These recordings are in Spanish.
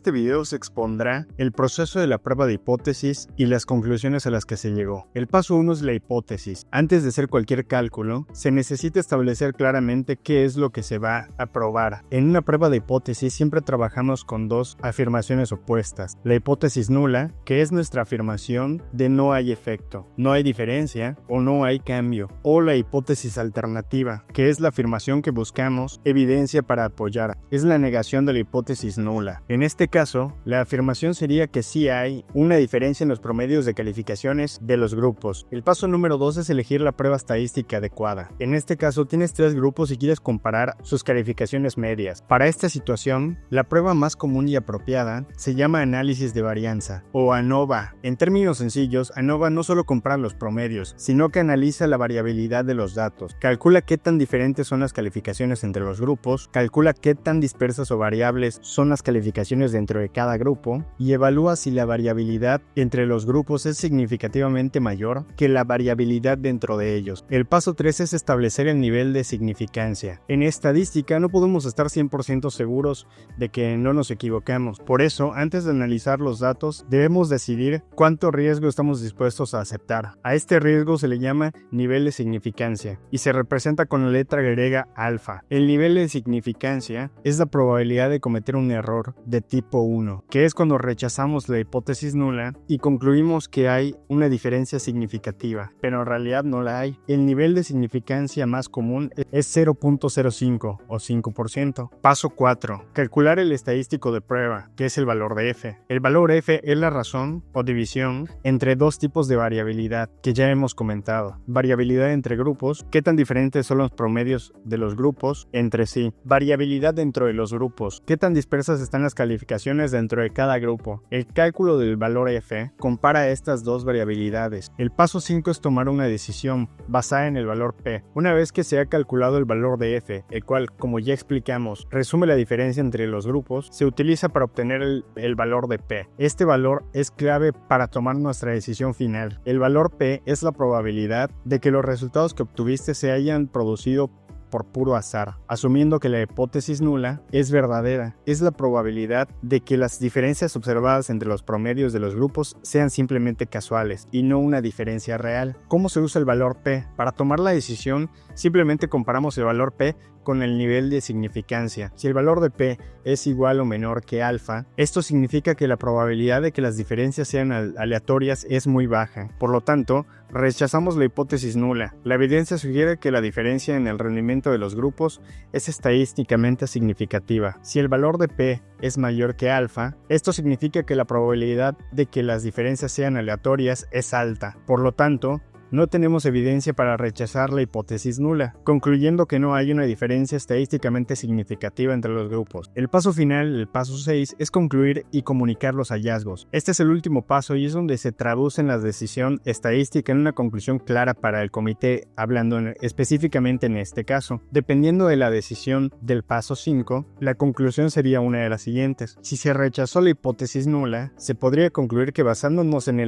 este video se expondrá el proceso de la prueba de hipótesis y las conclusiones a las que se llegó. El paso 1 es la hipótesis. Antes de hacer cualquier cálculo, se necesita establecer claramente qué es lo que se va a probar. En una prueba de hipótesis siempre trabajamos con dos afirmaciones opuestas. La hipótesis nula, que es nuestra afirmación de no hay efecto, no hay diferencia o no hay cambio. O la hipótesis alternativa, que es la afirmación que buscamos evidencia para apoyar. Es la negación de la hipótesis nula. En este caso, la afirmación sería que sí hay una diferencia en los promedios de calificaciones de los grupos. El paso número 2 es elegir la prueba estadística adecuada. En este caso, tienes 3 grupos y quieres comparar sus calificaciones medias. Para esta situación, la prueba más común y apropiada se llama análisis de varianza o ANOVA. En términos sencillos, ANOVA no solo compara los promedios, sino que analiza la variabilidad de los datos. Calcula qué tan diferentes son las calificaciones entre los grupos, calcula qué tan dispersas o variables son las calificaciones dentro de cada grupo y evalúa si la variabilidad entre los grupos es significativamente mayor que la variabilidad dentro de ellos. El paso 3 es establecer el nivel de significancia. En estadística no podemos estar 100% seguros de que no nos equivocamos. Por eso, antes de analizar los datos, debemos decidir cuánto riesgo estamos dispuestos a aceptar. A este riesgo se le llama nivel de significancia y se representa con la letra griega alfa. El nivel de significancia es la probabilidad de cometer un error de tipo 1, que es cuando rechazamos la hipótesis nula y concluimos que hay una diferencia significativa, pero en realidad no la hay. El nivel de significancia más común es 0.05 o 5%. Paso 4. Calcular el estadístico de prueba, que es el valor de F. El valor F es la razón o división entre dos tipos de variabilidad que ya hemos comentado. Variabilidad entre grupos, qué tan diferentes son los promedios de los grupos entre sí. Variabilidad dentro de los grupos, qué tan dispersas están las calificaciones dentro de cada grupo. El cálculo del valor F compara estas dos variabilidades. El paso 5 es tomar una decisión basada en el valor P. Una vez que se ha calculado el valor de F, el cual, como ya explicamos, resume la diferencia entre los grupos, se utiliza para obtener el valor de P. Este valor es clave para tomar nuestra decisión final. El valor P es la probabilidad de que los resultados que obtuviste se hayan producido por puro azar, asumiendo que la hipótesis nula es verdadera. Es la probabilidad de que las diferencias observadas entre los promedios de los grupos sean simplemente casuales y no una diferencia real. ¿Cómo se usa el valor P? Para tomar la decisión, simplemente comparamos el valor P con el nivel de significancia. Si el valor de P es igual o menor que alfa, esto significa que la probabilidad de que las diferencias sean aleatorias es muy baja. Por lo tanto, rechazamos la hipótesis nula. La evidencia sugiere que la diferencia en el rendimiento de los grupos es estadísticamente significativa. Si el valor de P es mayor que alfa, esto significa que la probabilidad de que las diferencias sean aleatorias es alta. Por lo tanto, no tenemos evidencia para rechazar la hipótesis nula, concluyendo que no hay una diferencia estadísticamente significativa entre los grupos. El paso final, el paso 6, es concluir y comunicar los hallazgos. Este es el último paso y es donde se traduce en la decisión estadística en una conclusión clara para el comité, hablando específicamente en este caso. Dependiendo de la decisión del paso 5, la conclusión sería una de las siguientes. Si se rechazó la hipótesis nula, se podría concluir que basándonos en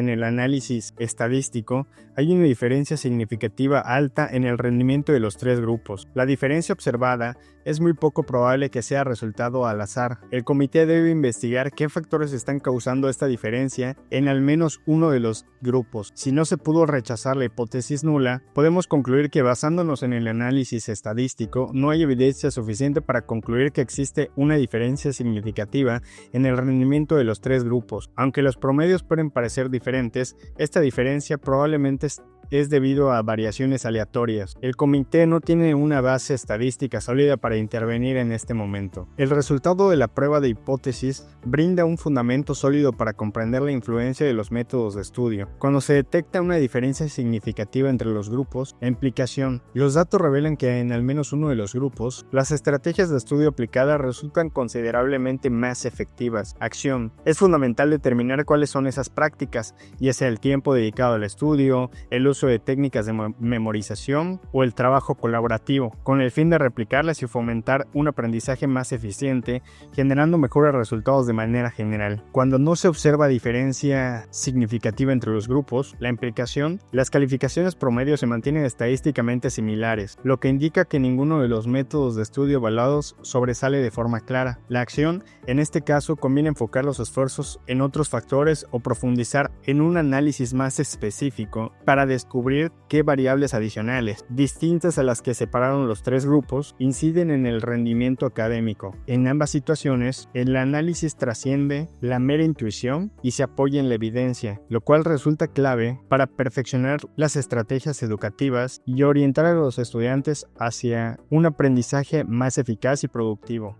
el análisis estadístico, hay una diferencia significativa alta en el rendimiento de los 3 grupos. La diferencia observada es muy poco probable que sea resultado al azar. El comité debe investigar qué factores están causando esta diferencia en al menos uno de los grupos. Si no se pudo rechazar la hipótesis nula, podemos concluir que basándonos en el análisis estadístico, no hay evidencia suficiente para concluir que existe una diferencia significativa en el rendimiento de los 3 grupos. Aunque los promedios pueden parecer diferentes, esta diferencia probablemente es debido a variaciones aleatorias. El comité no tiene una base estadística sólida para intervenir en este momento. El resultado de la prueba de hipótesis brinda un fundamento sólido para comprender la influencia de los métodos de estudio. Cuando se detecta una diferencia significativa entre los grupos, la implicación, los datos revelan que en al menos uno de los grupos, las estrategias de estudio aplicadas resultan considerablemente más efectivas. Acción. Es fundamental determinar cuáles son esas prácticas, ya sea el tiempo dedicado al estudio, el uso uso de técnicas de memorización o el trabajo colaborativo, con el fin de replicarlas y fomentar un aprendizaje más eficiente, generando mejores resultados de manera general. Cuando no se observa diferencia significativa entre los grupos, la implicación, las calificaciones promedio se mantienen estadísticamente similares, lo que indica que ninguno de los métodos de estudio evaluados sobresale de forma clara. La acción, en este caso, conviene enfocar los esfuerzos en otros factores o profundizar en un análisis más específico para descubrir qué variables adicionales, distintas a las que separaron los tres grupos, inciden en el rendimiento académico. En ambas situaciones, el análisis trasciende la mera intuición y se apoya en la evidencia, lo cual resulta clave para perfeccionar las estrategias educativas y orientar a los estudiantes hacia un aprendizaje más eficaz y productivo.